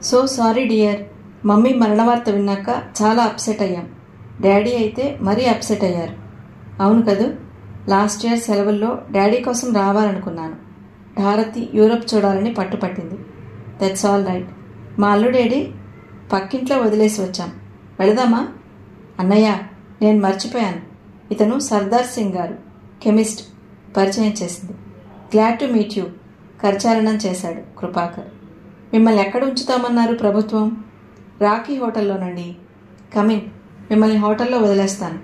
So sorry dear, mummy మరణ వార్త విన్నాక చాలా అప్సెట్ అయ్యాం. డాడీ అయితే మరీ అప్సెట్ అయ్యారు. అవును కదూ, లాస్ట్ ఇయర్ సెలవుల్లో డాడీ కోసం రావాలనుకున్నాను. భారతి యూరప్ చూడాలని పట్టుపట్టింది. That's all right. మా అల్లుడేడి? పక్కింట్లో వదిలేసి వచ్చాం. వెళదామా? అన్నయ్య, నేను మర్చిపోయాను. ఇతను సర్దార్ సింగ్ గారు, కెమిస్ట్, పరిచయం చేసింది. గ్లాడ్ టు మీట్ యూ, కరచాలనం చేశాడు కృపాకర్. మిమ్మల్ని ఎక్కడ ఉంచుతామన్నారు ప్రభుత్వం? రాకీ హోటల్లోనండి. కమింగ్, మిమ్మల్ని హోటల్లో వదిలేస్తాను.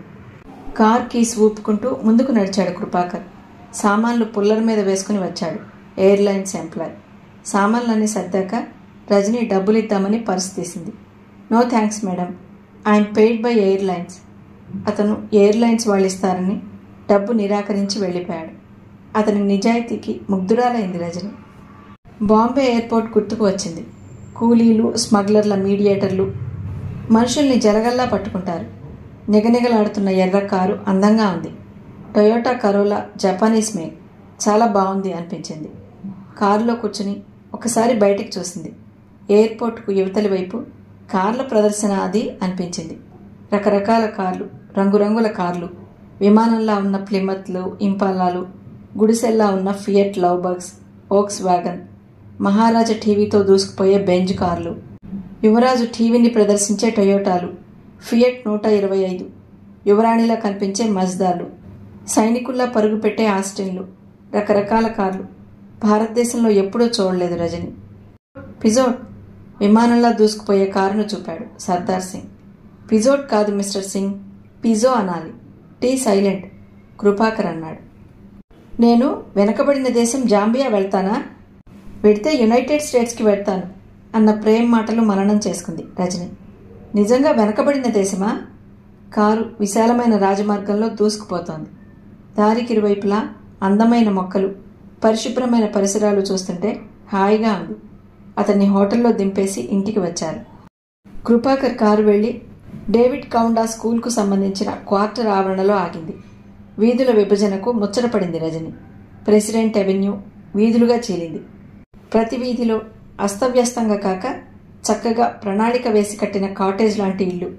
కార్ కీస్ ఊపుకుంటూ ముందుకు నడిచాడు కృపాకర్. సామాన్లు పుల్లర్ మీద వేసుకుని వచ్చాడు ఎయిర్లైన్స్ ఎంప్లాయ్. సామాన్లన్నీ సర్దాక రజనీ డబ్బులిద్దామని పర్స్ తీసింది. No thanks madam, I'm paid by airlines. అతను ఎయిర్లైన్స్ వాళ్ళు ఇస్తారని డబ్బు నిరాకరించి వెళ్ళిపోయాడు. అతని నిజాయితీకి ముగ్ధురాలైంది రజని. బాంబే ఎయిర్పోర్ట్ గుర్తుకు వచ్చింది. కూలీలు, స్మగ్లర్ల మీడియేటర్లు మనుషుల్ని జలగల్లా పట్టుకుంటారు. నిగనిగలాడుతున్న ఎర్ర కారు అందంగా ఉంది. టొయోటా కరోలా జపానీస్ మేక్, చాలా బాగుంది అనిపించింది. కారులో కూర్చుని ఒకసారి బయటికి చూసింది. ఎయిర్పోర్ట్కు యువతలి వైపు కార్ల ప్రదర్శన అది అనిపించింది. రకరకాల కార్లు, రంగురంగుల కార్లు, విమానంలా ఉన్న ప్లిమత్లు, ఇంపాలాలు, గుడిసెల్లా ఉన్న ఫియట్ లవ్బర్గ్స్, వోక్స్ వ్యాగన్, మహారాజా టీవీతో దూసుకుపోయే బెంజ్ కార్లు, యువరాజు టీవీని ప్రదర్శించే టొయోటాలు, ఫియట్ 125, యువరాణిలా కనిపించే మజ్దాలు, సైనికుల్లా పరుగు పెట్టే ఆస్టిన్లు, రకరకాల కార్లు. భారతదేశంలో ఎప్పుడూ చూడలేదు రజని. పిజోట్, విమానంలా దూసుకుపోయే కారును చూపాడు సర్దార్ సింగ్. పిజోట్ కాదు మిస్టర్ సింగ్, పిజో అనాలి. టీ సైలెంట్, కృపాకర్ అన్నాడు. నేను వెనకబడిన దేశం జాంబియా వెళ్తానా? వెడితే యునైటెడ్ స్టేట్స్కి వెళ్తాను అన్న ప్రేమ్ మాటలు మననం చేసుకుంది రజని. నిజంగా వెనకబడిన దేశమా? కారు విశాలమైన రాజమార్గంలో దూసుకుపోతోంది. దారికి ఇరువైపులా అందమైన మొక్కలు, పరిశుభ్రమైన పరిసరాలు చూస్తుంటే హాయిగా ఉంది. అతన్ని హోటల్లో దింపేసి ఇంటికి వచ్చారు. కృపాకర్ కారు వెళ్లి డేవిడ్ కౌండా స్కూల్కు సంబంధించిన క్వార్టర్ ఆవరణలో ఆగింది. వీధుల విభజనకు ముచ్చటపడింది రజని. ప్రెసిడెంట్ అవెన్యూ వీధులుగా చీలింది. ప్రతి వీధిలో అస్తవ్యస్తంగా కాక చక్కగా ప్రణాళిక వేసి కట్టిన కాటేజ్ లాంటి ఇల్లు.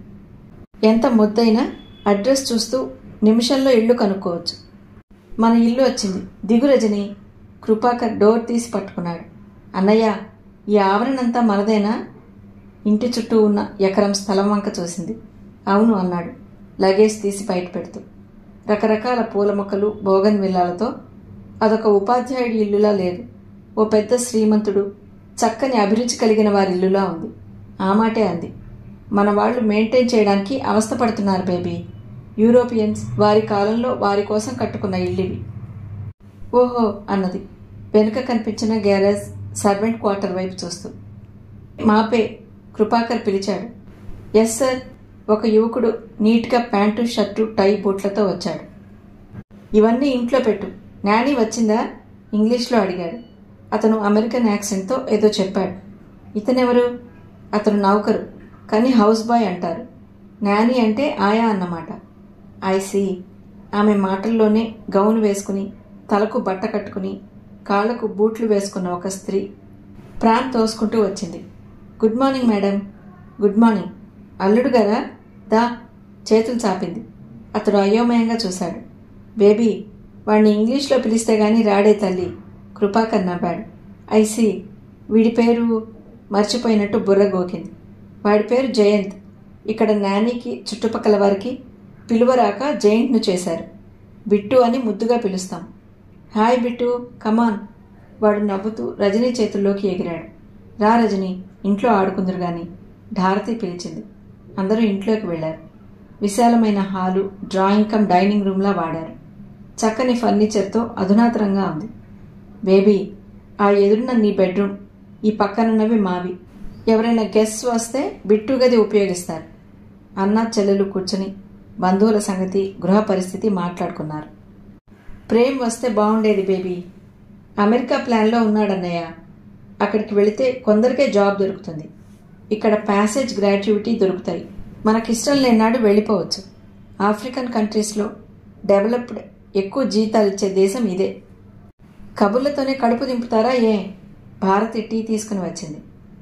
ఎంత ముద్దైనా అడ్రస్ చూస్తూ నిమిషంలో ఇల్లు కనుక్కోవచ్చు. మన ఇల్లు వచ్చింది, దిగు రజని. కృపాకర్ డోర్ తీసి పట్టుకున్నాడు. అన్నయ్య, ఈ ఆవరణంతా మనదేనా? ఇంటి చుట్టూ ఉన్న ఎకరం స్థలం వంక చూసింది. అవును అన్నాడు లగేజ్ తీసి బయట పెడుతూ. రకరకాల పూల మొక్కలు, బోగన్ విల్లాలతో అదొక ఉపాధ్యాయుడి ఇల్లులా లేదు. ఓ పెద్ద శ్రీమంతుడు, చక్కని అభిరుచి కలిగిన వారి ఇల్లులా ఉంది. ఆ మాటే అంది. మన వాళ్ళు మెయింటైన్ చేయడానికి అవస్థపడుతున్నారు బేబీ. యూరోపియన్స్ వారి కాలంలో వారి కోసం కట్టుకున్న ఇల్లువి. ఓహో అన్నది వెనుక కనిపించిన గ్యారేజ్ సర్వెంట్ క్వార్టర్ వైపు చూస్తూ. మాపే, కృపాకర్ పిలిచాడు. Yes sir. ఒక యువకుడు నీట్గా ప్యాంటు, షర్టు, టై, బూట్లతో వచ్చాడు. ఇవన్నీ ఇంట్లో పెట్టు. నాని వచ్చిందా? ఇంగ్లీష్లో అడిగాడు. అతను అమెరికన్ యాక్సెంట్తో ఏదో చెప్పాడు. ఇతనెవరు? అతను నౌకరు, కానీ హౌస్ బాయ్ అంటారు. నాని అంటే ఆయా అన్నమాట. ఐసీ. ఆమె మాటల్లోనే గౌను వేసుకుని, తలకు బట్ట కట్టుకుని, కాళ్లకు బూట్లు వేసుకున్న ఒక స్త్రీ ప్రాణ్ తోసుకుంటూ వచ్చింది. Good morning madam. Good morning. అల్లుడు గారా? దా. చేతులు చాపింది. అతడు అయోమయంగా చూశాడు. బేబీ, వాడిని ఇంగ్లీష్లో పిలిస్తే గాని రాడే తల్లి. కృపాకర్ నవ్వాడు. ఐసీ. వీడి పేరు మర్చిపోయినట్టు బుర్ర గోకింది. వాడి పేరు జయంత్. ఇక్కడ నానికి చుట్టుపక్కల వారికి పిలువరాక జయంత్ను చేశారు. బిట్టు అని ముద్దుగా పిలుస్తాం. హాయ్ బిట్టు, కమాన్. వాడు నవ్వుతూ రజనీ చేతుల్లోకి ఎగిరాడు. రా రజనీ, ఇంట్లో ఆడుకుందరు గాని. భారతి పిలిచింది. అందరూ ఇంట్లోకి వెళ్లారు. విశాలమైన హాలు డ్రాయింగ్ కమ్ డైనింగ్ రూమ్లా వాడారు. చక్కని ఫర్నిచర్తో అధునాతనంగా ఉంది. బేబీ, ఆ ఎదురున్న నీ బెడ్రూమ్, ఈ పక్కనున్నవి మావి. ఎవరైనా గెస్ట్స్ వస్తే బిట్టు గది ఉపయోగిస్తారు. అన్న చెల్లెలు కూర్చుని బంధువుల సంగతి, గృహ పరిస్థితి మాట్లాడుకున్నారు. ప్రేమ్ వస్తే బాగుండేది బేబీ. అమెరికా ప్లాన్లో ఉన్నాడన్నయ్య. అక్కడికి వెళితే కొందరికే జాబ్ దొరుకుతుంది. ఇక్కడ ప్యాసేజ్, గ్రాట్యుటీ దొరుకుతాయి. మనకిష్టం లేనాడు వెళ్ళిపోవచ్చు. ఆఫ్రికన్ కంట్రీస్లో డెవలప్డ్, ఎక్కువ జీతాలు ఇచ్చే దేశం ఇదే. కబుర్లతోనే కడుపు దింపుతారా ఏ? భారతి టీ తీసుకుని వచ్చింది.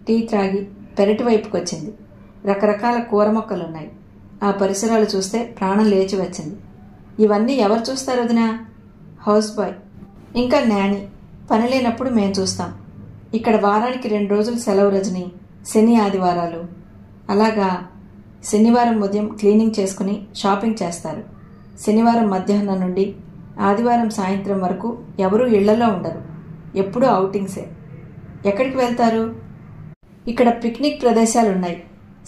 టీ త్రాగి పెరటి వైపుకి వచ్చింది. రకరకాల కూర మొక్కలున్నాయి. ఆ పరిసరాలు చూస్తే ప్రాణం లేచి వచ్చింది. ఇవన్నీ ఎవరు చూస్తారు వదినా? హౌస్ బాయ్, ఇంకా నాని. పని లేనప్పుడు మేం చూస్తాం. ఇక్కడ వారానికి 2 రోజులు సెలవు రజని, శని ఆదివారాలు. అలాగా. శనివారం ఉదయం క్లీనింగ్ చేసుకుని షాపింగ్ చేస్తారు. శనివారం మధ్యాహ్నం నుండి ఆదివారం సాయంత్రం వరకు ఎవరూ ఇళ్లలో ఉండరు. ఎప్పుడూ ఔటింగ్సే. ఎక్కడికి వెళ్తారు? ఇక్కడ పిక్నిక్ ప్రదేశాలున్నాయి.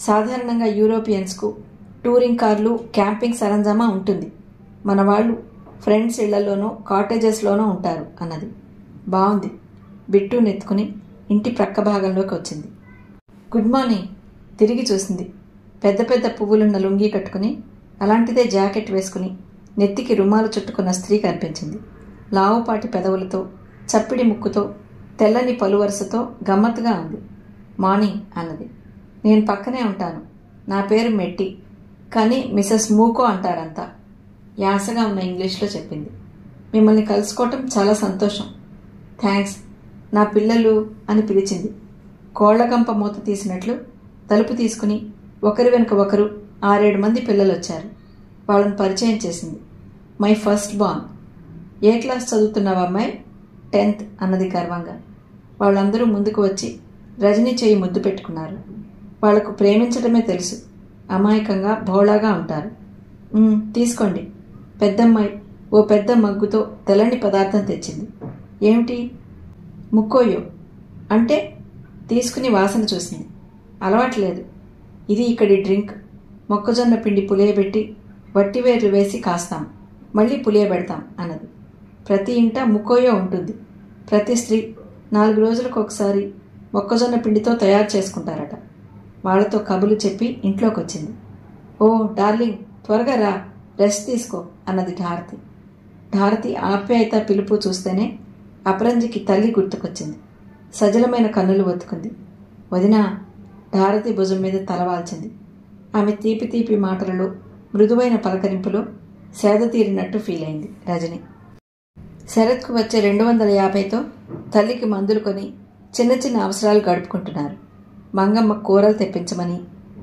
సాధారణంగా యూరోపియన్స్కు టూరింగ్ కార్లు, క్యాంపింగ్ సరంజామా ఉంటుంది. మన వాళ్ళు ఫ్రెండ్స్ ఇళ్లలోనో కాటేజెస్లోనో ఉంటారు అన్నది. బాగుంది. బిట్టు నెత్తుకుని ఇంటి ప్రక్క భాగంలోకి వచ్చింది. Good morning. తిరిగి చూసింది. పెద్ద పెద్ద పువ్వులున్న లుంగీ కట్టుకుని, అలాంటిదే జాకెట్ వేసుకుని నెత్తికి రుమాలు చుట్టుకున్న స్త్రీ కనిపించింది. లావుపాటి పెదవులతో, చప్పిడి ముక్కుతో, తెల్లని పలువరుసతో గమ్మత్తుగా ఉంది. మార్నింగ్ అన్నది. నేను పక్కనే ఉంటాను. నా పేరు మెట్టి, కానీ మిసెస్ మూకో అంటారంతా. యాసగా ఉన్న ఇంగ్లీష్లో చెప్పింది. మిమ్మల్ని కలుసుకోవటం చాలా సంతోషం. థ్యాంక్స్. నా పిల్లలు అని పిలిచింది. కోళ్లగంప మూత తీసినట్లు తలుపు తీసుకుని ఒకరి వెనుక ఒకరు 6-7 మంది పిల్లలు వచ్చారు. వాళ్ళని పరిచయం చేసింది. My first born. ఏ క్లాస్ చదువుతున్నావమ్మాయి? 10th అన్నది గర్వంగా. వాళ్ళందరూ ముందుకు వచ్చి రజని చేయి ముద్దు పెట్టుకున్నారు. వాళ్లకు ప్రేమించడమే తెలుసు. అమాయకంగా భోళాగా ఉంటారు. తీసుకోండి. పెద్దమ్మాయి ఓ పెద్ద మగ్గుతో తెల్లని పదార్థం తెచ్చింది. ఏమిటి? ముక్కోయో. అంటే? తీసుకుని వాసన చూసింది. అలవాట్లేదు. ఇది ఇక్కడి డ్రింక్. మొక్కజొన్న పిండి పులియబెట్టి వట్టివేర్లు వేసి కాస్తాం, మళ్ళీ పులియబెడతాం అన్నది. ప్రతి ఇంట ముక్కోయో ఉంటుంది. ప్రతి స్త్రీ 4 రోజులకు ఒకసారి మొక్కజొన్న పిండితో తయారు చేసుకుంటారట. వాళ్లతో కబులు చెప్పి ఇంట్లోకి వచ్చింది. ఓ డార్లింగ్, త్వరగా రా, రెస్ట్ తీసుకో అన్నది ఢారతి. ఢారతి ఆప్యాయత పిలుపు చూస్తేనే అపరంజికి తల్లి గుర్తుకొచ్చింది. సజలమైన కన్నులు ఒత్తుకుంది. వదినా. ఢారతి భుజం మీద తలవాల్చింది. ఆమె తీపి తీపి మాటలలో, మృదువైన పలకరింపులో సేద తీరినట్టు ఫీల్ అయింది రజని. శరత్కు వచ్చే 250తో తల్లికి మందులు కొని చిన్న చిన్న అవసరాలు గడుపుకుంటున్నారు. మంగమ్మ కూరలు తెప్పించమని,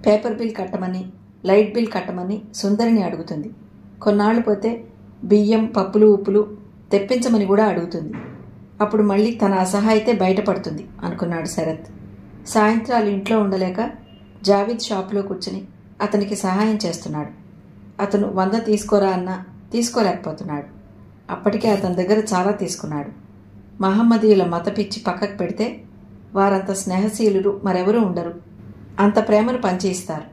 పేపర్ బిల్ కట్టమని, లైట్ బిల్ కట్టమని సుందరిని అడుగుతుంది. కొన్నాళ్లు పోతే బియ్యం, పప్పులు, ఉప్పులు తెప్పించమని కూడా అడుగుతుంది. అప్పుడు మళ్ళీ తన అసహాయితే బయటపడుతుంది అనుకున్నాడు శరత్. సాయంత్రాలు ఇంట్లో ఉండలేక జావీద్ షాపులో కూర్చుని అతనికి సహాయం చేస్తున్నాడు. అతను 100 తీసుకోరా అన్నా తీసుకోలేకపోతున్నాడు. అప్పటికే అతని దగ్గర చాలా తీసుకున్నాడు. మహమ్మదీయుల మత పిచ్చి పక్కకు పెడితే వారంత స్నేహశీలురు మరెవరూ ఉండరు. అంత ప్రేమను పంచి ఇస్తారు.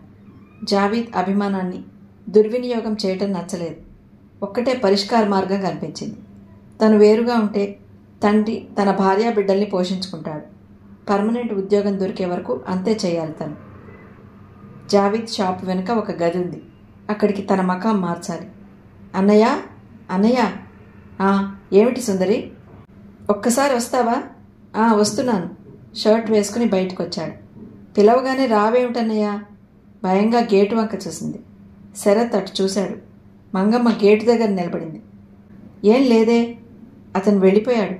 జావీద్ అభిమానాన్ని దుర్వినియోగం చేయటం నచ్చలేదు. ఒక్కటే పరిష్కార మార్గం కనిపించింది. తను వేరుగా ఉంటే తండ్రి తన భార్యా బిడ్డల్ని పోషించుకుంటాడు. పర్మనెంట్ ఉద్యోగం దొరికే వరకు అంతే చేయాలి తను. జావీద్ షాప్ వెనుక ఒక గది ఉంది. అక్కడికి తన మకాం మార్చాలి. అన్నయ్య, అన్నయ్య. ఏమిటి సుందరి? ఒక్కసారి వస్తావా? వస్తున్నాను. షర్ట్ వేసుకుని బయటకు వచ్చాడు. పిలవగానే రావేమిటన్నయ్యా? భయంగా గేటు వంక చూసింది. శరత్ అటు చూశాడు. మంగమ్మ గేటు దగ్గర నిలబడింది. ఏం లేదే. అతను వెళ్ళిపోయాడు.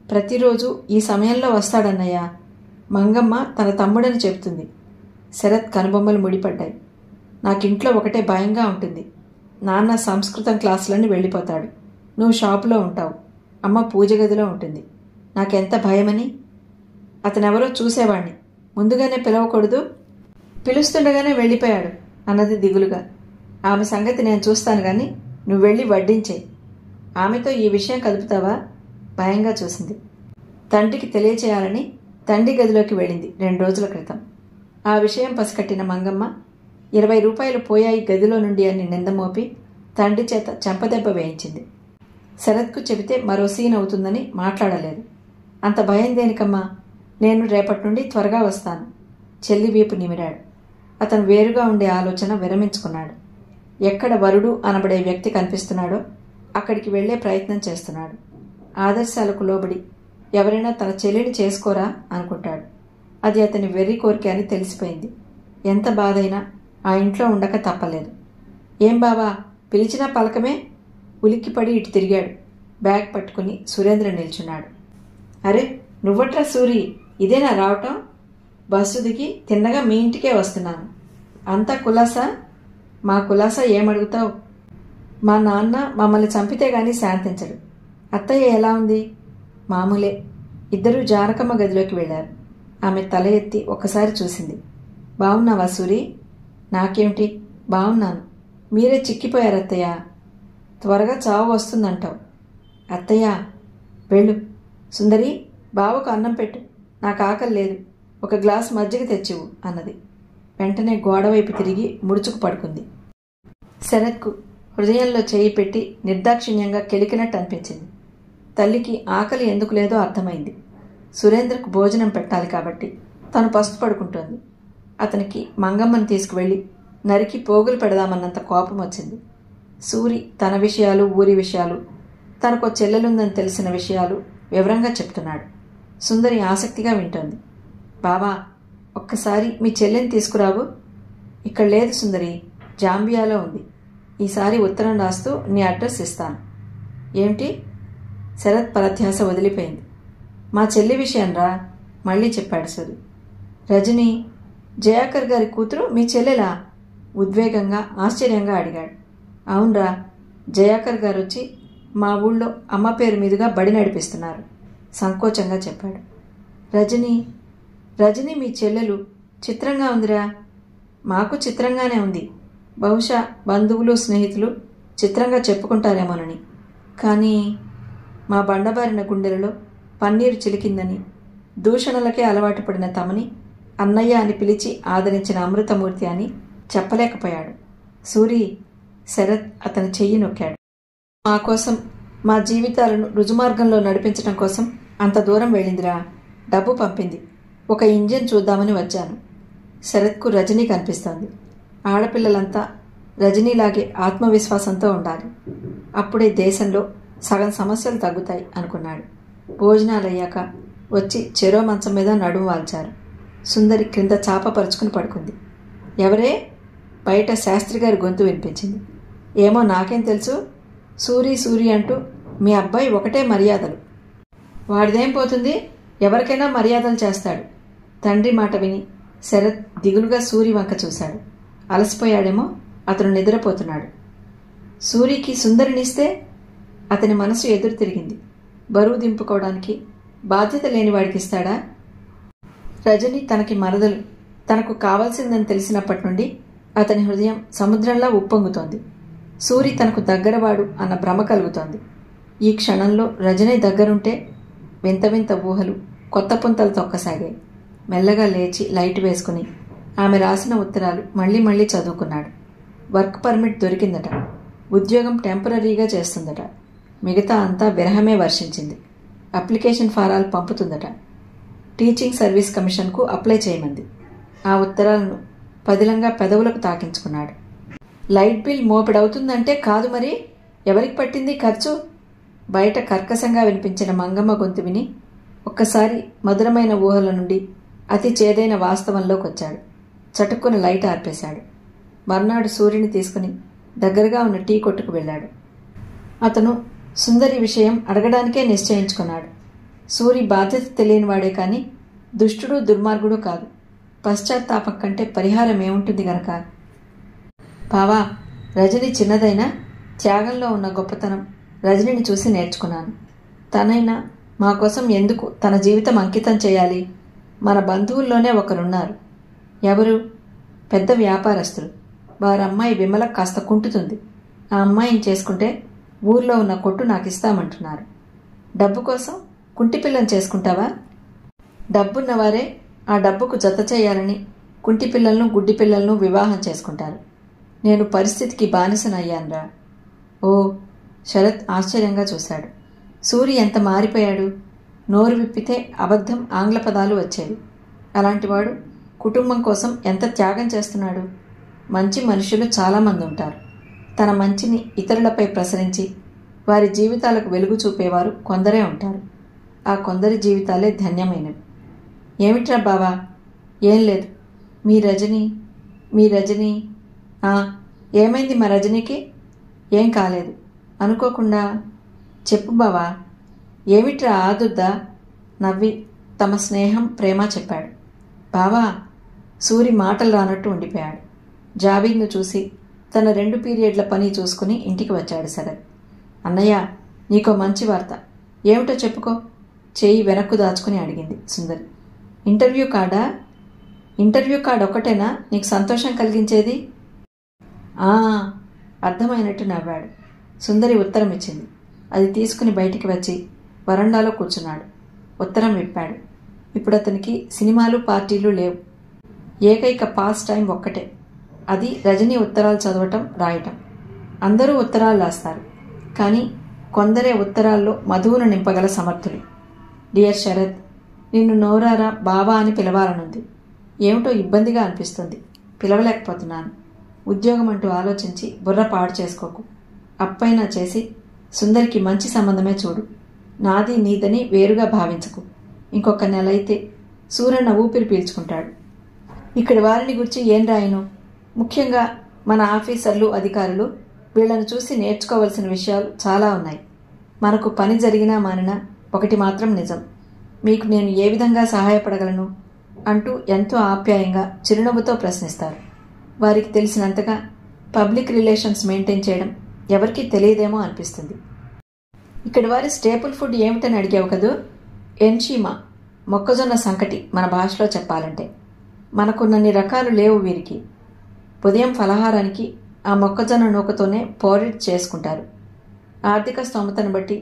ప్రతిరోజు ఈ సమయంలో వస్తాడన్నయ్య. మంగమ్మ తన తమ్ముడని చెబుతుంది. శరత్ కనుబొమ్మలు ముడిపడ్డాయి. నాకింట్లో ఒకటే భయంగా ఉంటుంది. నాన్న సంస్కృతం క్లాసులని వెళ్ళిపోతాడు. నువ్వు షాపులో ఉంటావు. అమ్మ పూజ గదిలో ఉంటుంది. నాకెంత భయమని. అతనెవరో చూసేవాణ్ణి. ముందుగానే పిలవకూడదు. పిలుస్తుండగానే వెళ్ళిపోయాడు అన్నది దిగులుగా. ఆమె సంగతి నేను చూస్తాను గాని నువ్వు వెళ్ళి వడ్డించే. ఆమెతో ఈ విషయం కలుపుతావా? భయంగా చూసింది. తండ్రికి తెలియచేయాలని తండ్రి గదిలోకి వెళ్ళింది 2 రోజుల క్రితం. ఆ విషయం పసికట్టిన మంగమ్మ 20 రూపాయలు పోయాయి గదిలో నుండి అని నిందమోపి తండ్రి చేత చెంపదెబ్బ వేయించింది. శరత్కు చెబితే మరో సీన్ అవుతుందని మాట్లాడలేదు. అంత భయం దేనికమ్మా? నేను రేపటి నుండి త్వరగా వస్తాను. చెల్లి వీపు నిమిరాడు. అతను వేరుగా ఉండే ఆలోచన విరమించుకున్నాడు. ఎక్కడ వరుడు అనబడే వ్యక్తి కనిపిస్తున్నాడో అక్కడికి వెళ్లే ప్రయత్నం చేస్తున్నాడు. ఆదర్శాలకు లోబడి ఎవరైనా తన చెల్లిని చేసుకోరా అనుకుంటాడు. అది అతని వెర్రి కోరిక అని తెలిసిపోయింది. ఎంత బాధైనా ఆ ఇంట్లో ఉండక తప్పలేదు. ఏం బావా, పిలిచినా పలకమే? ఉలిక్కిపడి ఇటు తిరిగాడు. బ్యాగ్ పట్టుకుని సురేంద్ర నిల్చున్నాడు. అరే నువ్వట్రా సూరి, ఇదేనా రావటం? బస్సు దిగి తిన్నగా మీ ఇంటికే వస్తున్నాను. అంతా కులాసా? మా కులాసా ఏమడుగుతావు? మా నాన్న మమ్మల్ని చంపితే గాని శాంతించడు. అత్తయ్య ఎలా ఉంది? మామూలే. ఇద్దరూ జానకమ్మ గదిలోకి వెళ్లారు. ఆమె తల ఎత్తి ఒక్కసారి చూసింది. బావున్నావా సూరి? నాకేమిటి, బావున్నాను. మీరే చిక్కిపోయారు అత్తయ్య. త్వరగా చావు వస్తుందంటావు. అత్తయ్య వెళ్ళు. సుందరి, బావకు అన్నం పెట్టు. నాకు ఆకలి లేదు. ఒక గ్లాస్ మజ్జిగ తెచ్చివు అన్నది. వెంటనే గోడవైపు తిరిగి ముడుచుకు పడుకుంది. శరత్కు హృదయంలో చేయి పెట్టి నిర్దాక్షిణ్యంగా కెలికినట్టు అనిపించింది. తల్లికి ఆకలి ఎందుకు లేదో అర్థమైంది. సురేంద్రకు భోజనం పెట్టాలి కాబట్టి తను పస్తు పడుకుంటోంది. అతనికి మంగమ్మని తీసుకువెళ్ళి నరికి పోగులు పెడదామన్నంత కోపం వచ్చింది. సూరి తన విషయాలు, ఊరి విషయాలు, తనకో చెల్లెలుందని తెలిసిన విషయాలు వివరంగా చెప్తున్నాడు. సుందరి ఆసక్తిగా వింటోంది. బావా, ఒక్కసారి మీ చెల్లెని తీసుకురావు. ఇక్కడ లేదు సుందరి, జాంబియాలో ఉంది. ఈసారి ఉత్తరం రాస్తూ నీ అడ్రస్ ఇస్తాను. ఏమిటి? శరత్ పరధ్యాస వదిలిపోయింది. మా చెల్లి విషయం రా, మళ్ళీ చెప్పాడు సూరి. రజని, జయాకర్ గారి కూతురు మీ చెల్లెలా? ఉద్వేగంగా, ఆశ్చర్యంగా అడిగాడు. అవునరా, జయాకర్ గారు వచ్చి మా ఊళ్ళో అమ్మ పేరు మీదుగా బడి నడిపిస్తున్నారు, సంకోచంగా చెప్పాడు. రజని మీ చెల్లెలు చిత్రంగా ఉందిరా. మాకు చిత్రంగానే ఉంది. బహుశా బంధువులు, స్నేహితులు చిత్రంగా చెప్పుకుంటారేమోనని. కానీ మా బండబారిన గుండెలలో పన్నీరు చిలికిందని, దూషణలకే అలవాటు పడిన తమని అన్నయ్య అని పిలిచి ఆదరించిన అమృతమూర్తి అని చెప్పలేకపోయాడు. సూరి, శరత్ అతని చెయ్యి నొక్కాడు. మా కోసం, మా జీవితాలను రుజుమార్గంలో నడిపించడం కోసం అంత దూరం వెళ్ళిందిరా. డబ్బు పంపింది. ఒక ఇంజిన్ చూద్దామని వచ్చాను. శరత్కు రజనీ కనిపిస్తోంది. ఆడపిల్లలంతా రజనీలాగే ఆత్మవిశ్వాసంతో ఉండాలి. అప్పుడే దేశంలో సగం సమస్యలు తగ్గుతాయి అనుకున్నాడు. భోజనాలయ్యాక వచ్చి చెరో మంచం మీద నడుము వాల్చారు. సుందరి క్రింద చాప పరుచుకుని పడుకుంది. ఎవరే? బయట శాస్త్రి గారి గొంతు వినిపించింది. ఏమో నాకేం తెలుసు. సూరి అంటూ మీ అబ్బాయి ఒకటే మర్యాదలు. వాడిదేం పోతుంది, ఎవరికైనా మర్యాదలు చేస్తాడు. తండ్రి మాట విని శరత్ దిగులుగా సూరి వంక చూశాడు. అలసిపోయాడేమో, అతను నిద్రపోతున్నాడు. సూరికి సుందరినిస్తే అతని మనసు ఎదురు తిరిగింది. బరువు దింపుకోవడానికి బాధ్యత లేని వాడికి ఇస్తాడా? రజని తనకి మరదలు, తనకు కావాల్సిందని తెలిసినప్పటి నుండి అతని హృదయం సముద్రంలా ఉప్పొంగుతోంది. సూరి తనకు దగ్గరవాడు అన్న భ్రమ కలుగుతోంది. ఈ క్షణంలో రజని దగ్గరుంటే వింత వింత ఊహలు కొత్త పుంతలు తొక్కసాగాయి. మెల్లగా లేచి లైట్ వేసుకుని ఆమె రాసిన ఉత్తరాలు మళ్లీ మళ్లీ చదువుకున్నాడు. వర్క్ పర్మిట్ దొరికిందట. ఉద్యోగం టెంపరీగా చేస్తుందట. మిగతా అంతా విరహమే వర్షించింది. అప్లికేషన్ ఫారాలు పంపుతుందట. టీచింగ్ సర్వీస్ కమిషన్కు అప్లై చేయమంది. ఆ ఉత్తరాలను పదిలంగా పెదవులకు తాకించుకున్నాడు. లైట్ బిల్ మోపెడవుతుందంటే కాదు మరి, ఎవరికి పట్టింది ఖర్చు? బయట కర్కశంగా వినిపించిన మంగమ్మ గొంతు విని ఒక్కసారి మధురమైన ఊహల నుండి అతి చేదైన వాస్తవంలోకి వచ్చాడు. చటుక్కున లైట్ ఆర్పేశాడు. మర్నాడు సూర్యుని తీసుకుని దగ్గరగా ఉన్న టీ కొట్టుకు వెళ్ళాడు. అతను సుందరి విషయం అడగడానికే నిశ్చయించుకున్నాడు. సూరి బాధ్యత తెలియనివాడే కాని దుష్టుడు, దుర్మార్గుడు కాదు. పశ్చాత్తాపం కంటే పరిహారం ఏముంటుంది గనక. బావా, రజని చిన్నదైనా త్యాగంలో ఉన్న గొప్పతనం రజనిని చూసి నేర్చుకున్నాను. తనైనా మా కోసం ఎందుకు తన జీవితం అంకితం చేయాలి? మన బంధువుల్లోనే ఒకరున్నారు. ఎవరు? పెద్ద వ్యాపారస్తులు. వారమ్మాయి విమల కాస్త కుంటుతుంది. ఆ అమ్మాయిని చేసుకుంటే ఊర్లో ఉన్న కొట్టు నాకు ఇస్తామంటున్నారు. డబ్బు కోసం కుంటి పిల్లని చేసుకుంటావా? డబ్బున్నవారే ఆ డబ్బుకు జత చేయాలని కుంటి పిల్లలను, గుడ్డి పిల్లలను వివాహం చేసుకుంటారు. నేను పరిస్థితికి బానిసనయ్యానురా. ఓ, శరత్ ఆశ్చర్యంగా చూశాడు. సూరి ఎంత మారిపోయాడు. నోరు విప్పితే అబద్ధం, ఆంగ్ల పదాలు వచ్చేవి. అలాంటివాడు కుటుంబం కోసం ఎంత త్యాగం చేస్తున్నాడు. మంచి మనుషులు చాలామంది ఉంటారు. తన మంచిని ఇతరులపై ప్రసరించి వారి జీవితాలకు వెలుగు చూపేవారు కొందరే ఉంటారు. ఆ కొందరి జీవితాలే ధన్యమైనవి. ఏమిట్రా బావా? ఏం లేదు. మీ రజని ఏమైంది మా రజనీకి? ఏం కాలేదు. అనుకోకుండా చెప్పు బావా. ఏమిట్రా ఆదుద్దా? నవ్వి తమ స్నేహం, ప్రేమ చెప్పాడు. బావా! సూరి మాటలు రానట్టు ఉండిపోయాడు. జావీద్ను చూసి తన 2 పీరియడ్ల పని చూసుకుని ఇంటికి వచ్చాడు శరత్. అన్నయ్య, నీకో మంచి వార్త. ఏమిటో చెప్పుకో, చేయి వెనక్కు దాచుకుని అడిగింది సుందరి. ఇంటర్వ్యూ కార్డా? ఇంటర్వ్యూ కార్డ్ ఒక్కటేనా నీకు సంతోషం కలిగించేది? అర్థమైనట్టు నవ్వాడు. సుందరి ఉత్తరం ఇచ్చింది. అది తీసుకుని బయటికి వచ్చి వరండాలో కూర్చున్నాడు. ఉత్తరం విప్పాడు. ఇప్పుడు అతనికి సినిమాలు పార్టీలు లేవు. ఏకైక పాస్ టైం ఒక్కటే, అది రజనీ ఉత్తరాలు చదవటం, రాయటం. అందరూ ఉత్తరాలు రాస్తారు, కానీ కొందరే ఉత్తరాల్లో మధువును నింపగల సమర్థులు. డియర్ శరత్, నిన్ను నోరారా బావా అని పిలవాలనుంది. ఏమిటో ఇబ్బందిగా అనిపిస్తుంది, పిలవలేకపోతున్నాను. ఉద్యోగం అంటూ ఆలోచించి బుర్ర పాడు చేసుకోకు. అప్పైనా చేసి సుందరికి మంచి సంబంధమే చూడు. నాది నీదని వేరుగా భావించకు. ఇంకొక నెల అయితే సూరన్న ఊపిరి పీల్చుకుంటాడు. ఇక్కడి వారిని గురించి ఏం రాయను? ముఖ్యంగా మన ఆఫీసర్లు, అధికారులు వీళ్లను చూసి నేర్చుకోవలసిన విషయాలు చాలా ఉన్నాయి. మనకు పని జరిగినా మానినా ఒకటి మాత్రం నిజం. మీకు నేను ఏ విధంగా సహాయపడగలను అంటూ ఎంతో ఆప్యాయంగా చిరునవ్వుతో ప్రశ్నిస్తారు. వారికి తెలిసినంతగా పబ్లిక్ రిలేషన్స్ మెయింటైన్ చేయడం ఎవరికీ తెలియదేమో అనిపిస్తుంది. ఇక్కడి వారి స్టేపుల్ ఫుడ్ ఏమిటని అడిగావు కదూ? ఎన్షీమా, మొక్కజొన్న సంకటి మన భాషలో చెప్పాలంటే. మనకున్నన్ని రకాలు లేవు వీరికి. ఉదయం ఫలహారానికి ఆ మొక్కజొన్న నూకతోనే పోరిడ్ చేసుకుంటారు. ఆర్థిక స్తోమతను బట్టి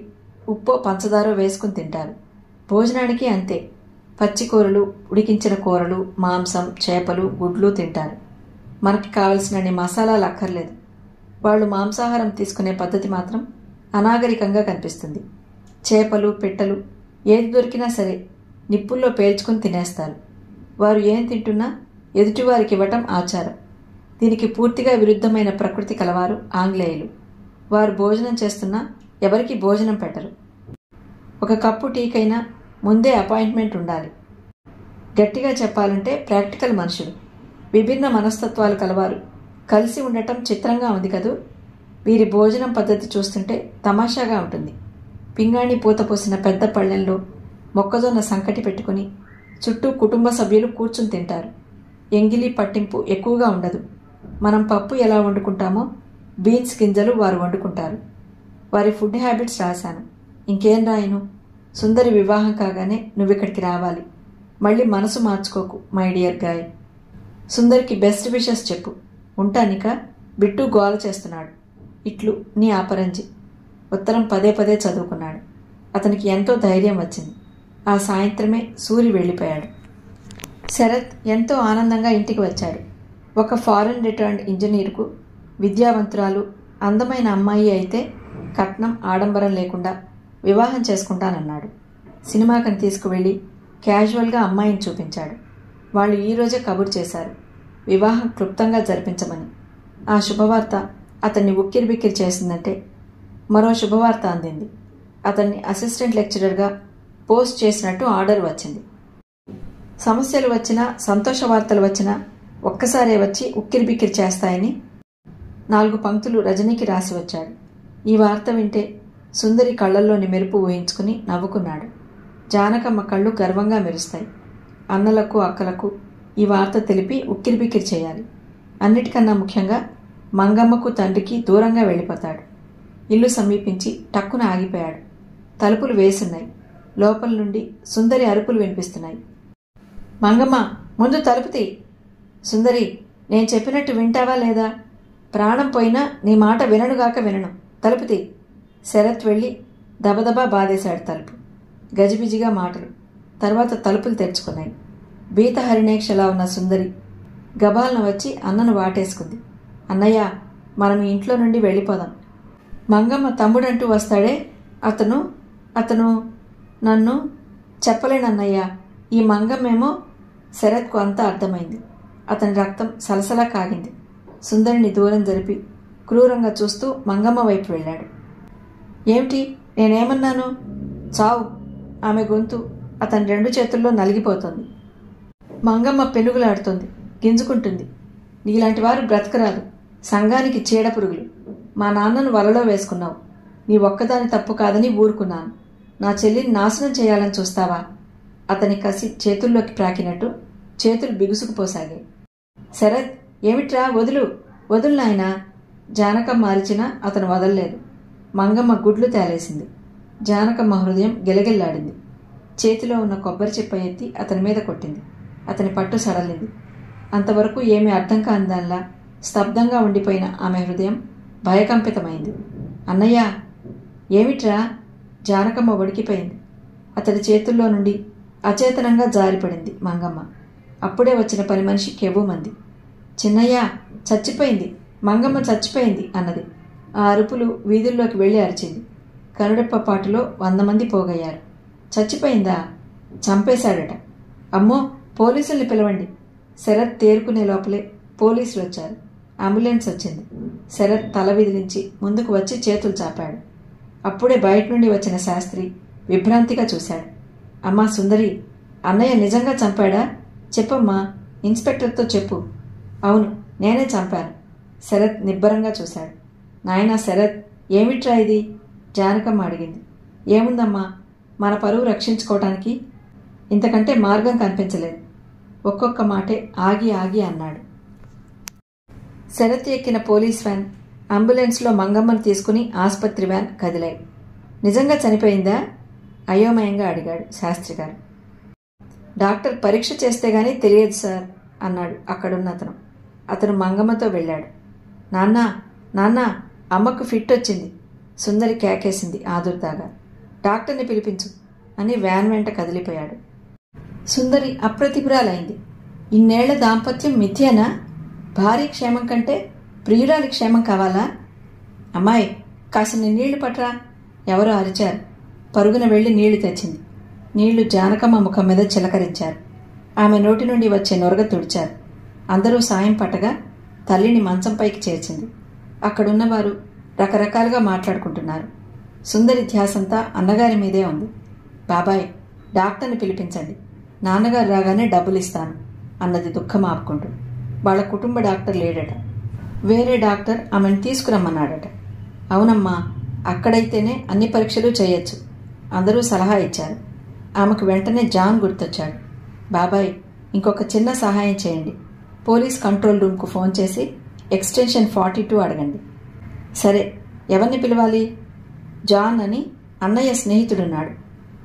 ఉప్పో పంచదారో వేసుకుని తింటారు. భోజనానికి అంతే. పచ్చికూరలు, ఉడికించిన కూరలు, మాంసం, చేపలు, గుడ్లు తింటారు. మనకి కావలసినన్ని మసాలాలు అక్కర్లేదు. వాళ్ళు మాంసాహారం తీసుకునే పద్ధతి మాత్రం అనాగరికంగా కనిపిస్తుంది. చేపలు, పిట్టలు ఏది దొరికినా సరే నిప్పుల్లో పేల్చుకుని తినేస్తారు. వారు ఏం తింటున్నా ఎదుటివారికి ఇవ్వటం ఆచారం. దీనికి పూర్తిగా విరుద్ధమైన ప్రకృతి కలవారు ఆంగ్లేయులు. వారు భోజనం చేస్తున్నా ఎవరికి భోజనం పెట్టరు. ఒక కప్పు టీకైనా ముందే అపాయింట్మెంట్ ఉండాలి. గట్టిగా చెప్పాలంటే ప్రాక్టికల్ మనుషులు. విభిన్న మనస్తత్వాలు కలవారు కలిసి ఉండటం చిత్రంగా ఉంది కదూ. వీరి భోజనం పద్ధతి చూస్తుంటే తమాషాగా ఉంటుంది. పింగాణి పూత పోసిన పెద్ద పళ్ళెంలో మొక్కజొన్న సంకటి పెట్టుకుని చుట్టూ కుటుంబ సభ్యులు కూర్చుని తింటారు. ఎంగిలి పట్టింపు ఎక్కువగా ఉండదు. మనం పప్పు ఎలా వండుకుంటామో బీన్స్ గింజలు వారు వండుకుంటారు. వారి ఫుడ్ హ్యాబిట్స్ రాశాను. ఇంకేం రాయను? సుందరి వివాహం కాగానే నువ్విక్కడికి రావాలి. మళ్ళీ మనసు మార్చుకోకు మై డియర్ గాయ్. సుందరికి బెస్ట్ విషెస్ చెప్పు. ఉంటానిక? బిట్టు గోల చేస్తున్నాడు. ఇట్లు నీ అపరంజి. ఉత్తరం పదే పదే చదువుకున్నాడు. అతనికి ఎంతో ధైర్యం వచ్చింది. ఆ సాయంత్రమే సూరి వెళ్ళిపోయాడు. శరత్ ఎంతో ఆనందంగా ఇంటికి వచ్చాడు. ఒక ఫారెన్ రిటర్న్డ్ ఇంజనీర్కు విద్యావంతురాలు, అందమైన అమ్మాయి అయితే కట్నం, ఆడంబరం లేకుండా వివాహం చేసుకుంటానన్నాడు. సినిమాకని తీసుకువెళ్ళి క్యాజువల్గా అమ్మాయిని చూపించాడు. వాళ్ళు ఈరోజే కబురు చేశారు, వివాహం క్లుప్తంగా జరిపించమని. ఆ శుభవార్త అతన్ని ఉక్కిరిబిక్కిరి చేసిందంటే మరో శుభవార్త అందింది. అతన్ని అసిస్టెంట్ లెక్చరర్గా పోస్ట్ చేసినట్టు ఆర్డర్ వచ్చింది. సమస్యలు వచ్చినా, సంతోష వార్తలు వచ్చినా ఒక్కసారే వచ్చి ఉక్కిరిబిక్కిరి చేస్తాయని 4 పంక్తులు రజనీకి రాసి వచ్చాడు. ఈ వార్త వింటే సుందరి కళ్లల్లోని మెరుపు ఊహించుకుని నవ్వుకున్నాడు. జానకమ్మ కళ్ళు గర్వంగా మెరుస్తాయి. అన్నలకు, అక్కలకు ఈ వార్త తెలిపి ఉక్కిరిబిక్కిరి చేయాలి. అన్నిటికన్నా ముఖ్యంగా మంగమ్మకు, తండ్రికి దూరంగా వెళ్ళిపోతాడు. ఇల్లు సమీపించి టక్కున ఆగిపోయాడు. తలుపులు వేసున్నాయి. లోపల నుండి సుందరి అరుపులు వినిపిస్తున్నాయి. మంగమ్మ, ముందు తలుపు తీ. సుందరి, నేను చెప్పినట్టు వింటావా లేదా? ప్రాణం పోయినా నీ మాట విననుగాక వినను. తలుపు తీ. శరత్ వెళ్ళి దబదబా బాధేశాడు తలుపు. గజిబిజిగా మాటలు. తర్వాత తలుపులు తెరుచుకున్నాయి. బీత హరిణేక్షలా ఉన్న సుందరి గబాలను వచ్చి అన్నను వాటేసుకుంది. అన్నయ్య, మనం ఇంట్లో నుండి వెళ్ళిపోదాం. మంగమ్మ తమ్ముడంటూ వస్తాడే, అతను నన్ను చెప్పలేనన్నయ్య. ఈ మంగమ్మేమో. శరత్కు అంతా అర్థమైంది. అతని రక్తం సలసలా కాగింది. సుందరిని దూరం జరిపి క్రూరంగా చూస్తూ మంగమ్మ వైపు వెళ్ళాడు. ఏమిటి, నేనేమన్నాను? చావు. ఆమె గొంతు అతని 2 చేతుల్లో నలిగిపోతుంది. మంగమ్మ పెనుగులాడుతోంది, గింజుకుంటుంది. నీలాంటి వారు బ్రతకరాదు. సంఘానికి చీడపురుగులు. మా నాన్నను వలలో వేసుకున్నావు. నీ ఒక్కదాని తప్పు కాదని ఊరుకున్నాను. నా చెల్లిని నాశనం చేయాలని చూస్తావా? అతని కసి చేతుల్లోకి ప్రాకినట్టు చేతులు బిగుసుకుపోసాగాయి. శరత్, ఏమిట్రా, వదులు వదులు నాయనా. జానకమ్మ అరిచినా అతను వదల్లేదు. మంగమ్మ గుడ్లు తేలేసింది. జానకమ్మ హృదయం గిలగిల్లాడింది. చేతిలో ఉన్న కొబ్బరి చిప్ప ఎత్తి అతని మీద కొట్టింది. అతని పట్టు సడలింది. అంతవరకు ఏమీ అర్థం కానిదానిలా స్తబ్దంగా ఉండిపోయిన ఆమె హృదయం భయకంపితమైంది. అన్నయ్య! ఏమిట్రా? జానకమ్మ వణికిపోయింది. అతడి చేతుల్లో నుండి అచేతనంగా జారిపడింది మంగమ్మ. అప్పుడే వచ్చిన పని మనిషి కెవ్వుమంది. చిన్నయ్య, చచ్చిపోయింది, మంగమ్మ చచ్చిపోయింది అన్నది. ఆ అరుపులు వీధుల్లోకి వెళ్ళి అరిచింది. కనుడెప్పపాటులో 100 మంది పోగయ్యారు. చచ్చిపోయిందా? చంపేశాడట. అమ్మో, పోలీసుల్ని పిలవండి. శరత్ తేరుకునే లోపలే పోలీసులు వచ్చారు. అంబులెన్స్ వచ్చింది. శరత్ తల విదిలించి ముందుకు వచ్చి చేతులు చాపాడు. అప్పుడే బయట నుండి వచ్చిన శాస్త్రి విభ్రాంతిగా చూశాడు. అమ్మా సుందరి, అన్నయ్య నిజంగా చంపాడా? చెప్పమ్మా, ఇన్స్పెక్టర్తో చెప్పు. అవును, నేనే చంపాను. శరత్ నిబ్బరంగా చూశాడు. నాయనా శరత్, ఏమిట్రా ఇది? జానకమ్మ అడిగింది. ఏముందమ్మా, మన పరువు రక్షించుకోవటానికి ఇంతకంటే మార్గం కనిపించలేదు. ఒక్కొక్క మాటే ఆగి ఆగి అన్నాడు. శరత్ ఎక్కిన పోలీస్ వ్యాన్, అంబులెన్స్లో మంగమ్మను తీసుకుని ఆసుపత్రి వ్యాన్ కదిలాయి. నిజంగా చనిపోయిందా? అయోమయంగా అడిగాడు శాస్త్రి గారు. డాక్టర్ పరీక్ష చేస్తే గానీ తెలియదు సార్ అన్నాడు అక్కడున్న అతను. అతను మంగమ్మతో వెళ్ళాడు. నాన్నా, నాన్నా, అమ్మకు ఫిట్ వచ్చింది. సుందరి కేకేసింది ఆదుర్దాగా. డాక్టర్ని పిలిపించు అని వ్యాన్ వెంట కదిలిపోయాడు. సుందరి అప్రతిభురాలైంది. ఇన్నేళ్ల దాంపత్యం మిథ్యేనా? భార్య క్షేమం కంటే ప్రియురాలి క్షేమం కావాలా? అమ్మాయి, కాసిన నీళ్లు పట్రా. ఎవరో అరిచారు. పరుగున వెళ్లి నీళ్లు తెచ్చింది. నీళ్లు జానకమ్మ ముఖం మీద చిలకరించారు. ఆమె నోటి నుండి వచ్చే నొరగ తుడిచారు. అందరూ సాయం పట్టగా తల్లిని మంచంపైకి చేర్చింది. అక్కడున్నవారు రకరకాలుగా మాట్లాడుకుంటున్నారు. సుందరి ధ్యాసంతా అన్నగారి మీదే ఉంది. బాబాయ్, డాక్టర్ని పిలిపించండి. నాన్నగారు రాగానే డబ్బులిస్తాను అన్నది దుఃఖం ఆపుకుంటూ. వాళ్ళ కుటుంబ డాక్టర్ లేడట. వేరే డాక్టర్ ఆమెను తీసుకురమ్మన్నాడట. అవునమ్మా, అక్కడైతేనే అన్ని పరీక్షలు చేయొచ్చు. అందరూ సలహా ఇచ్చారు. ఆమెకు వెంటనే జాన్ గుర్తొచ్చాడు. బాబాయ్, ఇంకొక చిన్న సహాయం చేయండి. పోలీస్ కంట్రోల్ రూమ్కు ఫోన్ చేసి ఎక్స్టెన్షన్ 42 అడగండి. సరే, ఎవరిని పిలవాలి? జాన్ అని అన్నయ్య స్నేహితుడున్నాడు.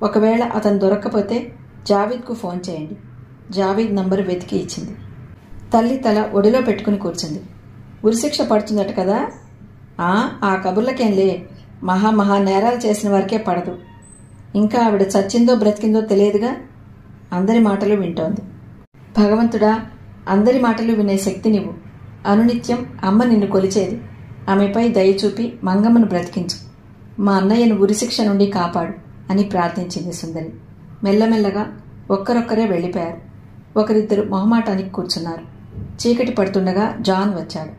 ఒకవేళ అతను దొరక్కపోతే జావీద్కు ఫోన్ చేయండి. జావీద్ నంబరు వెతికి ఇచ్చింది. తల్లి తల ఒడిలో పెట్టుకుని కూర్చుంది. ఉరిశిక్ష పడుతుందట కదా? ఆ కబుర్లకేంలే, మహా నేరాలు చేసిన వారికే పడదు. ఇంకా ఆవిడ చచ్చిందో బ్రతికిందో తెలియదుగా. అందరి మాటలు వింటోంది. భగవంతుడా, అందరి మాటలు వినే శక్తి నీవు. అనునిత్యం అమ్మ నిన్ను కొలిచేది. ఆమెపై దయచూపి మంగమ్మను బ్రతికించు. మా అన్నయ్యను ఉరిశిక్ష నుండి కాపాడు అని ప్రార్థించింది సుందరి. మెల్లమెల్లగా ఒక్కరొక్కరే వెళ్ళిపోయారు. ఒకరిద్దరు మొహమాటానికి కూర్చున్నారు. చీకటి పడుతుండగా జాన్ వచ్చాడు.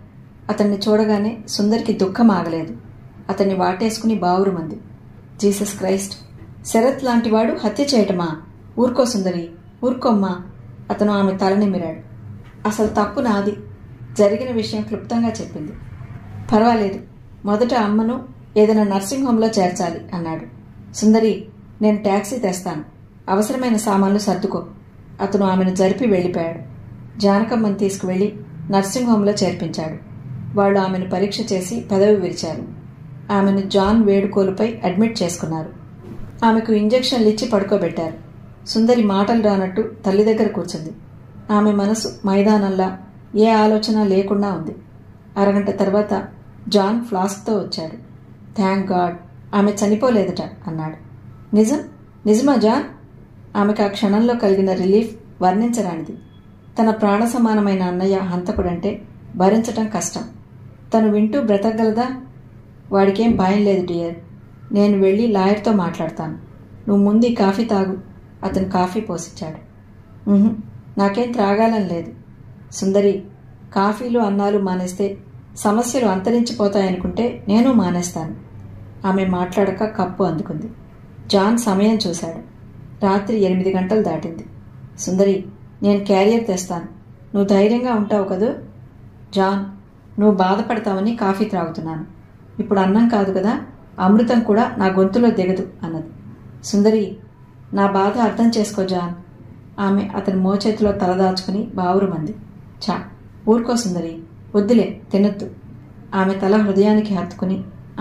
అతన్ని చూడగానే సుందరికి దుఃఖం ఆగలేదు. అతన్ని వాటేసుకుని బావురుమంది. జీసస్ క్రైస్ట్, శరత్ లాంటివాడు హత్య చేయటమా? ఊరుకో సుందరి, ఊరుకోమ్మా. అతను ఆమె తలనిమిరాడు. అసలు తప్పు నాది. జరిగిన విషయం క్లుప్తంగా చెప్పింది. పర్వాలేదు, మొదట అమ్మను ఏదైనా నర్సింగ్ హోంలో చేర్చాలి అన్నాడు. సుందరి, నేను ట్యాక్సీ తెస్తాను. అవసరమైన సామాన్లు సర్దుకో. అతను ఆమెను జరిపి వెళ్ళిపోయాడు. జానకమ్మను తీసుకువెళ్లి నర్సింగ్ హోంలో చేర్పించాడు. వాళ్ళు ఆమెను పరీక్ష చేసి పెదవి విరిచారు. ఆమెను జాన్ వేడుకోలుపై అడ్మిట్ చేసుకున్నారు. ఆమెకు ఇంజెక్షన్లు ఇచ్చి పడుకోబెట్టారు. సుందరి మాటలు రానట్టు తల్లి దగ్గర కూర్చుంది. ఆమె మనసు మైదానంలా ఏ ఆలోచన లేకుండా ఉంది. అరగంట తర్వాత జాన్ ఫ్లాస్క్తో వచ్చాడు. థ్యాంక్ గాడ్, ఆమె చనిపోలేదట అన్నాడు. నిజమా జాన్? ఆమెకు ఆ క్షణంలో కలిగిన రిలీఫ్ వర్ణించరానిది. తన ప్రాణ సమానమైన అన్నయ్య హంతకుడంటే భరించటం కష్టం. తను వింటూ బ్రతకగలదా? వాడికేం భయం లేదు డియర్. నేను వెళ్ళి లాయర్తో మాట్లాడతాను. నువ్వు ముందు ఈ కాఫీ తాగు. అతను కాఫీ పోసిచ్చాడు. నాకేం త్రాగాలని లేదు. సుందరి, కాఫీలు అన్నాలు మానేస్తే సమస్యలు అంతరించిపోతాయనుకుంటే నేను మానేస్తాను. ఆమె మాట్లాడక కప్పు అందుకుంది. జాన్ సమయం చూశాడు. రాత్రి 8 గంటలు దాటింది. సుందరి, నేను క్యారియర్ తెస్తాను. నువ్వు ధైర్యంగా ఉంటావు కదూ? జాన్, నువ్వు బాధపడతావని కాఫీ త్రాగుతున్నాను. ఇప్పుడు అన్నం కాదు కదా, అమృతం కూడా నా గొంతులో దిగదు అన్నది. సుందరి, నా బాధ అర్థం చేసుకో జాన్. ఆమె అతని మోచేతిలో తలదాచుకుని బావురుమంది. చా, ఊరుకో సుందరి, వద్దులే, తినొద్దు. ఆమె తల హృదయానికి హత్తుకుని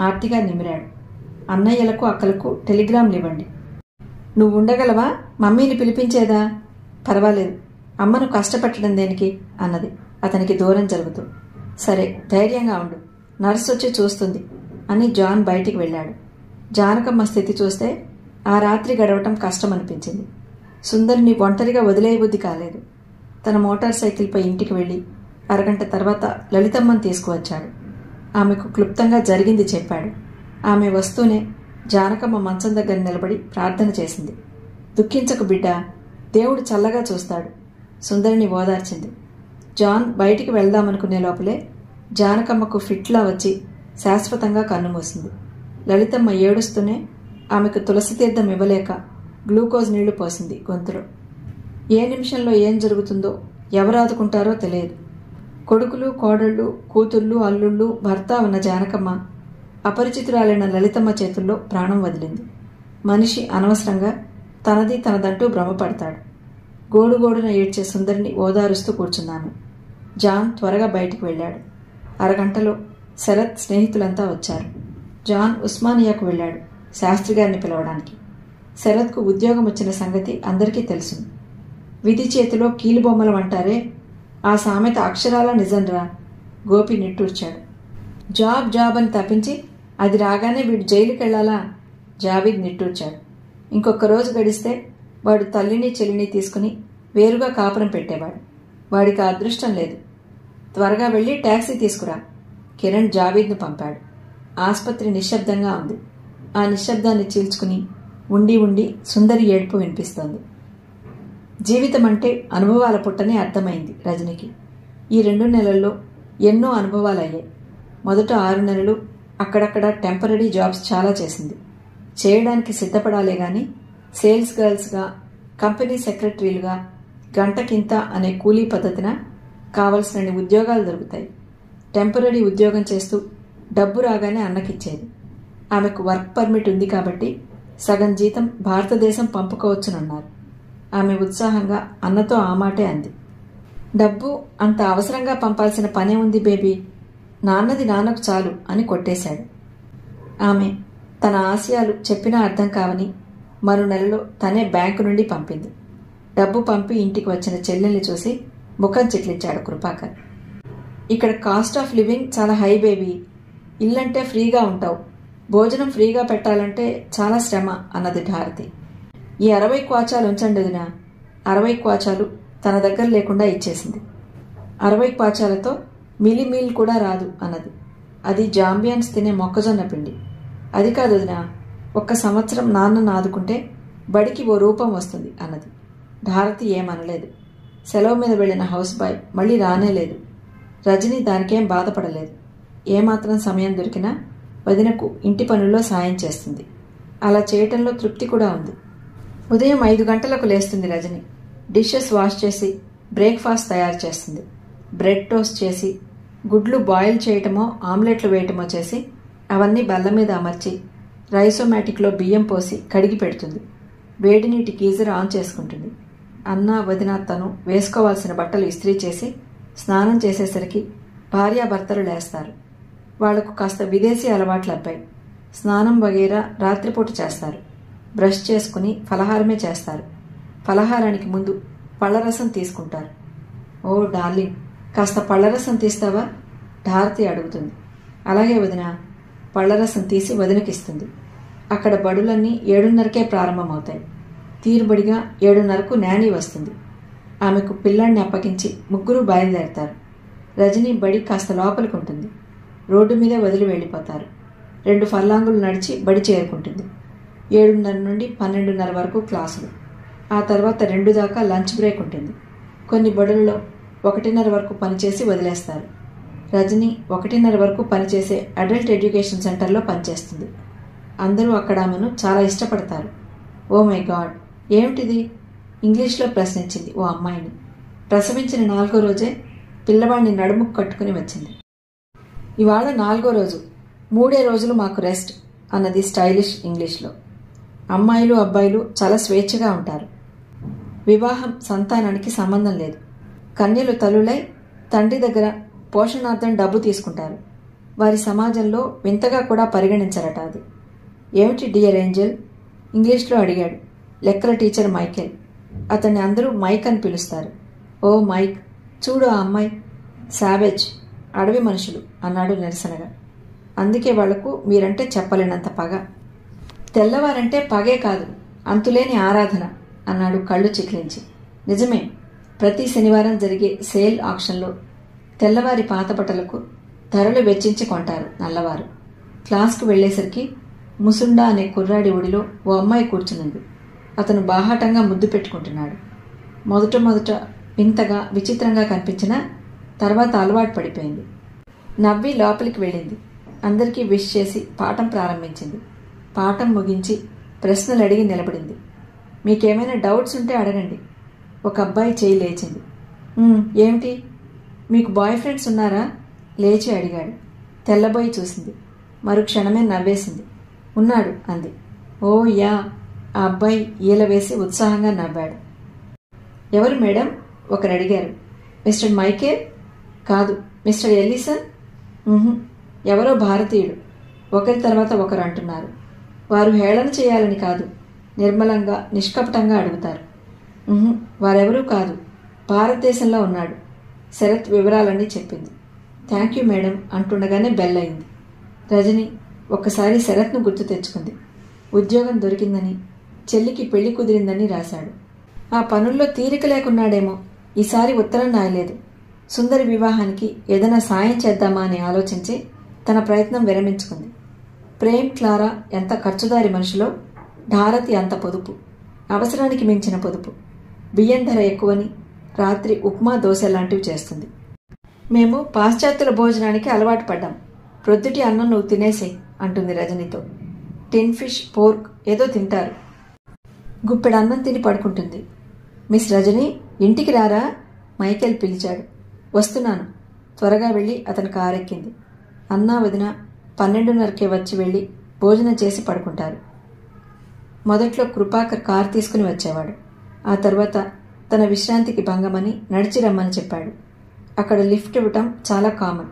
ఆర్తిగా నిమిరాడు. అన్నయ్యలకు అక్కలకు టెలిగ్రామ్లు ఇవ్వండి. నువ్వు ఉండగలవా? మమ్మీని పిలిపించేదా? పర్వాలేదు, అమ్మను కష్టపెట్టడం దేనికి అన్నది అతనికి దూరం జరుగుతూ. సరే, ధైర్యంగా ఉండు, నర్సు వచ్చి చూస్తుంది అని జాన్ బయటికి వెళ్ళాడు. జానకమ్మ స్థితి చూస్తే ఆ రాత్రి గడవటం కష్టమనిపించింది. సుందరిని ఒంటరిగా వదిలేయబుద్ధి కాలేదు. తన మోటార్ సైకిల్పై ఇంటికి వెళ్ళి అరగంట తర్వాత లలితమ్మను తీసుకువచ్చాడు. ఆమెకు క్లుప్తంగా జరిగింది చెప్పాడు. ఆమె వస్తూనే జానకమ్మ మంచం దగ్గర నిలబడి ప్రార్థన చేసింది. దుఃఖించకు బిడ్డా, దేవుడు చల్లగా చూస్తాడు. సుందరిని ఓదార్చింది. జాన్ బయటికి వెళ్దామనుకునే లోపలే జానకమ్మకు ఫిట్లా వచ్చి శాశ్వతంగా కన్నుమూసింది. లలితమ్మ ఏడుస్తూనే ఆమెకు తులసి తీర్థం ఇవ్వలేక గ్లూకోజ్ నీళ్లు పోసింది గొంతులో. ఏ నిమిషంలో ఏం జరుగుతుందో, ఎవరు ఆదుకుంటారో తెలియదు. కొడుకులు, కోడళ్ళు, కూతుళ్ళు, అల్లుళ్ళు, భర్త ఉన్న జానకమ్మ అపరిచితురాలైన లలితమ్మ చేతుల్లో ప్రాణం వదిలింది. మనిషి అనవసరంగా తనది తనదంటూ భ్రమపడతాడు. గోడుగోడున ఏడ్చే సుందరిని ఓదారుస్తూ కూర్చున్నాను. జాన్ త్వరగా బయటికి వెళ్ళాడు. అరగంటలో శరత్ స్నేహితులంతా వచ్చారు. జాన్ ఉస్మానియాకు వెళ్ళాడు శాస్త్రిగారిని పిలవడానికి. శరత్కు ఉద్యోగం వచ్చిన సంగతి అందరికీ తెలుసు. విధి చేతిలో కీలుబొమ్మలం అంటారే, ఆ సామెత అక్షరాల నిజంరా. గోపి నిట్టూర్చాడు. జాబ్ జాబ్ అని తప్పించి అది రాగానే వీడు జైలుకి వెళ్లాలా? జావీద్ నిట్టూర్చాడు. ఇంకొక రోజు గడిస్తే వాడు తల్లిని చెల్లిని తీసుకుని వేరుగా కాపురం పెట్టేవాడు. వాడికి ఆ అదృష్టం లేదు. త్వరగా వెళ్ళి టాక్సీ తీసుకురా. కిరణ్ జావీద్ను పంపాడు. ఆస్పత్రి నిశ్శబ్దంగా ఉంది. ఆ నిశ్శబ్దాన్ని చీల్చుకుని ఉండి ఉండి సుందరి ఏడుపు వినిపిస్తోంది. జీవితం అంటే అనుభవాల పుట్టనే అర్థమైంది రజనికి. ఈ 2 నెలల్లో ఎన్నో అనుభవాలయ్యాయి. మొదట 6 నెలలు అక్కడక్కడ టెంపరరీ జాబ్స్ చాలా చేసింది. చేయడానికి సిద్ధపడాలే గాని సేల్స్ గర్ల్స్గా, కంపెనీ సెక్రటరీలుగా గంటకింత అనే కూలీ పద్ధతిన కావలసినన్ని ఉద్యోగాలు దొరుకుతాయి. టెంపరరీ ఉద్యోగం చేస్తూ డబ్బు రాగానే అన్నకిచ్చేది. ఆమెకు వర్క్ పర్మిట్ ఉంది కాబట్టి సగం జీతం భారతదేశం పంపుకోవచ్చునన్నారు. ఆమె ఉత్సాహంగా అన్నతో ఆ మాటే అంది. డబ్బు అంత అవసరంగా పంపాల్సిన పనే ఉంది బేబీ, నాన్నది నాన్నకు చాలు అని కొట్టేశాడు. ఆమె తన ఆశయాలు చెప్పినా అర్థం కావని మరో నెలలో తనే బ్యాంకు నుండి పంపింది. డబ్బు పంపి ఇంటికి వచ్చిన చెల్లెల్ని చూసి ముఖం చిట్లించాడు కృపాకర్. ఇక్కడ కాస్ట్ ఆఫ్ లివింగ్ చాలా హై బేబీ. ఇల్లంటే ఫ్రీగా ఉంటావు, భోజనం ఫ్రీగా పెట్టాలంటే చాలా శ్రమ అన్నది భారతి. ఈ 60 క్వాచాలు ఉంచండి వదినా. 60 క్వాచాలు తన దగ్గర లేకుండా ఇచ్చేసింది. 60 క్వాచాలతో మిలీమీల్ కూడా రాదు అన్నది. అది జాంబియన్స్ తినే మొక్కజొన్న పిండి. అది కాదు వదినా, 1 సంవత్సరం నాన్నను ఆదుకుంటే బడికి ఓ రూపం వస్తుంది అన్నది. భారతి ఏమనలేదు. సెలవు మీద వెళ్లిన హౌస్ బాయ్ మళ్ళీ రానేలేదు. రజని దానికేం బాధపడలేదు. ఏమాత్రం సమయం దొరికినా వదినకు ఇంటి పనుల్లో సాయం చేస్తుంది. అలా చేయటంలో తృప్తి కూడా ఉంది. ఉదయం 5 గంటలకు లేస్తుంది రజని. డిషెస్ వాష్ చేసి బ్రేక్ఫాస్ట్ తయారు చేస్తుంది. బ్రెడ్ టోస్ట్ చేసి గుడ్లు బాయిల్ చేయటమో ఆమ్లెట్లు వేయటమో చేసి అవన్నీ బల్ల మీద అమర్చి రైసోమాటిక్లో బియ్యం పోసి కడిగి పెడుతుంది. వేడి నీటి గీజర్ ఆన్ చేసుకుంటుంది. అన్న వదిన తను వేసుకోవాల్సిన బట్టలు ఇస్త్రీ చేసి స్నానం చేసేసరికి భార్యాభర్తలు లేస్తారు. వాళ్లకు కాస్త విదేశీ అలవాట్లు అబ్బాయి. స్నానం వగైరా రాత్రిపూట చేస్తారు. బ్రష్ చేసుకుని ఫలహారమే చేస్తారు. ఫలహారానికి ముందు పళ్లరసం తీసుకుంటారు. ఓ డార్లింగ్, కాస్త పళ్లరసం తీస్తావా? భారతి అడుగుతుంది. అలాగే వదిన. పళ్లరసం తీసి వదినకిస్తుంది. అక్కడ బడులన్నీ 7:30కే ప్రారంభమవుతాయి. తీరుబడిగా 7:30కు నాని వస్తుంది. ఆమెకు పిల్లాన్ని అప్పగించి ముగ్గురు బయలుదేరతారు. రజని బడి కాస్త లోపలికుంటుంది. రోడ్డు మీదే వదిలి వెళ్ళిపోతారు. 2 ఫర్లాంగులు నడిచి బడి చేరుకుంటుంది. 7:30 నుండి 12:30 వరకు క్లాసులు. ఆ తర్వాత 2 దాకా లంచ్ బ్రేక్ ఉంటుంది. కొన్ని బడుల్లో 1:30 వరకు పనిచేసి వదిలేస్తారు. రజని 1:30 వరకు పనిచేసే అడల్ట్ ఎడ్యుకేషన్ సెంటర్లో పనిచేస్తుంది. అందరూ అక్కడ ఆమెను చాలా ఇష్టపడతారు. ఓ మై గాడ్, ఏమిటిది? ఇంగ్లీష్లో ప్రశ్నించింది ఓ అమ్మాయిని. ప్రసవించిన 4వ రోజే పిల్లవాడిని నడుముకు కట్టుకుని వచ్చింది. ఇవాళ 4వ రోజు, 3 రోజులు మాకు రెస్ట్ అన్నది స్టైలిష్ ఇంగ్లీష్లో. అమ్మాయిలు అబ్బాయిలు చాలా స్వేచ్ఛగా ఉంటారు. వివాహం సంతానానికి సంబంధం లేదు. కన్యలు తల్లులై తండ్రి దగ్గర పోషణార్థం డబ్బు తీసుకుంటారు. వారి సమాజంలో వింతగా కూడా పరిగణించరట అది. ఏమిటి డియర్ ఏంజల్? ఇంగ్లీష్లో అడిగాడు లెక్కల టీచర్ మైకేల్. అతన్ని అందరూ మైక్ అని పిలుస్తారు. ఓ మైక్, చూడు ఆ అమ్మాయి, సావేజ్, అడవి మనుషులు అన్నాడు నిరసనగా. అందుకే వాళ్లకు మీరంటే చెప్పలేనంత పగ. తెల్లవారంటే పగే కాదు, అంతులేని ఆరాధన అన్నాడు కళ్ళు చిట్లించి. నిజమే, ప్రతి శనివారం జరిగే సేల్ ఆక్షన్లో తెల్లవారి పాత బట్టలకు ధరలు వెచ్చించి కొంటారు నల్లవారు. క్లాస్కు వెళ్లేసరికి ముసుండా అనే కుర్రాడి ఒడిలో ఓ అమ్మాయి కూర్చునుంది. అతను బాహాటంగా ముద్దు పెట్టుకుంటున్నాడు. మొదట వింతగా విచిత్రంగా కనిపించినా తర్వాత అలవాటు పడిపోయింది. నవ్వి లోపలికి వెళ్ళింది. అందరికీ విష్ చేసి పాఠం ప్రారంభించింది. పాఠం ముగించి ప్రశ్నలు అడిగి నిలబడింది. మీకేమైనా డౌట్స్ ఉంటే అడగండి. ఒక అబ్బాయి చేయి లేచింది. ఏమిటి, మీకు బాయ్ ఫ్రెండ్స్ ఉన్నారా? లేచి అడిగాడు. తెల్లబోయి చూసింది. మరుక్షణమే నవ్వేసింది. ఉన్నాడు అంది. ఓ యా. ఆ అబ్బాయి ఈల వేసి ఉత్సాహంగా నవ్వాడు. ఎవరు మేడం? ఒకరు అడిగారు. Mister Michael? కాదు, మిస్టర్ ఎల్లిసన్. ఎవరో భారతీయుడు. ఒకరి తర్వాత ఒకరు అంటున్నారు. వారు హేళన చేయాలని కాదు, నిర్మలంగా నిష్కపటంగా అడుగుతారు. వారెవరూ కాదు, భారతదేశంలో ఉన్నాడు. శరత్ వివరాలన్నీ చెప్పింది. థ్యాంక్ యూ మేడం అంటుండగానే బెల్ అయింది. రజని ఒక్కసారి శరత్ను గుర్తు తెచ్చుకుంది. ఉద్యోగం దొరికిందని, చెల్లికి పెళ్లి కుదిరిందని రాశాడు. ఆ పనుల్లో తీరిక లేకున్నాడేమో ఈసారి ఉత్తరం రాయలేదు. సుందరి వివాహానికి ఏదైనా సాయం చేద్దామా అని ఆలోచించి తన ప్రయత్నం విరమించుకుంది. ప్రేమ్ క్లారా ఎంత ఖర్చుదారి మనుషులో, భారతి అంత పొదుపు, అవసరానికి మించిన పొదుపు. బియ్యం ధర ఎక్కువని రాత్రి ఉప్మా దోశ లాంటివి చేస్తుంది. మేము పాశ్చాత్యుల భోజనానికి అలవాటు పడ్డాం. ప్రొద్దుటి అన్నం నువ్వు తినేసేయి అంటుంది రజనితో. టిన్ ఫిష్, పోర్క్ ఏదో తింటారు. గుప్పెడు అన్నం తిని పడుకుంటుంది. మిస్ రజని, ఇంటికి రారా? మైకేల్ పిలిచాడు. వస్తున్నాను. త్వరగా వెళ్ళి అతని కారెక్కింది. అన్నా వదిన 12:30కే వచ్చి వెళ్ళి భోజనం చేసి పడుకుంటారు. మొదట్లో కృపాకర్ కారు తీసుకుని వచ్చేవాడు. ఆ తర్వాత తన విశ్రాంతికి భంగమని నడిచి రమ్మని చెప్పాడు. అక్కడ లిఫ్ట్ ఇవ్వటం చాలా కామన్.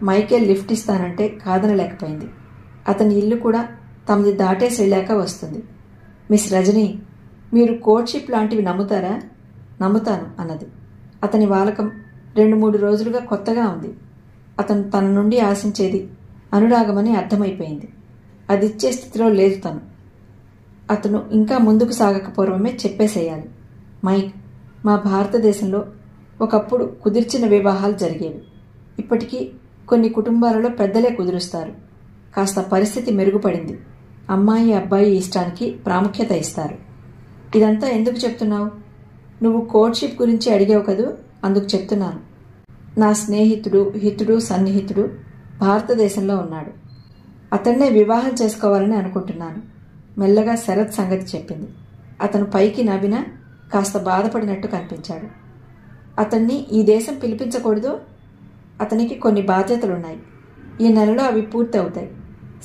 మైకేల్ లిఫ్ట్ ఇస్తానంటే కాదనలేకపోయింది. అతని ఇల్లు కూడా తమది దాటేసి వెళ్ళాక వస్తుంది. మిస్ రజని, మీరు కోర్ట్షిప్ లాంటివి నమ్ముతారా? నమ్ముతాను అన్నది. అతని వాలకం 2-3 రోజులుగా కొత్తగా ఉంది. అతను తన నుండి ఆశించేది అనురాగమని అర్థమైపోయింది. అది ఇచ్చే స్థితిలో లేదు తను. అతను ఇంకా ముందుకు సాగకపోవడమే చెప్పేసేయాలి. మైక్, మా భారతదేశంలో ఒకప్పుడు కుదిర్చిన వివాహాలు జరిగేవి. ఇప్పటికీ కొన్ని కుటుంబాలలో పెద్దలే కుదురుస్తారు. కాస్త పరిస్థితి మెరుగుపడింది. అమ్మాయి అబ్బాయి ఇష్టానికి ప్రాముఖ్యత ఇస్తారు. ఇదంతా ఎందుకు చెప్తున్నావు? నువ్వు కోర్ట్షిప్ గురించి అడిగావు కదూ, అందుకు చెప్తున్నాను. నా స్నేహితుడు, హితుడు, సన్నిహితుడు భారతదేశంలో ఉన్నాడు. అతన్నే వివాహం చేసుకోవాలని అనుకుంటున్నాను. మెల్లగా శరత్ సంగతి చెప్పింది. అతను పైకి నవ్వినా కాస్త బాధపడినట్టు కనిపించాడు. అతన్ని ఈ దేశం పిలిపించకూడదు. అతనికి కొన్ని బాధ్యతలున్నాయి. ఈ నెలలో అవి పూర్తి అవుతాయి.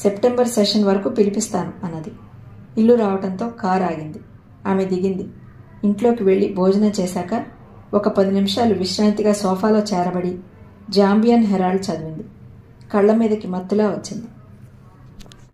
సెప్టెంబర్ సెషన్ వరకు పిలిపిస్తాను అన్నది. ఇల్లు రావటంతో కారు ఆగింది. ఆమె దిగింది. ఇంట్లోకి వెళ్ళి భోజనం చేశాక ఒక 10 నిమిషాలు విశ్రాంతిగా సోఫాలో చేరబడి జాంబియన్ హెరాల్డ్ చదివింది. కళ్ల మీదకి మత్తులా వచ్చింది.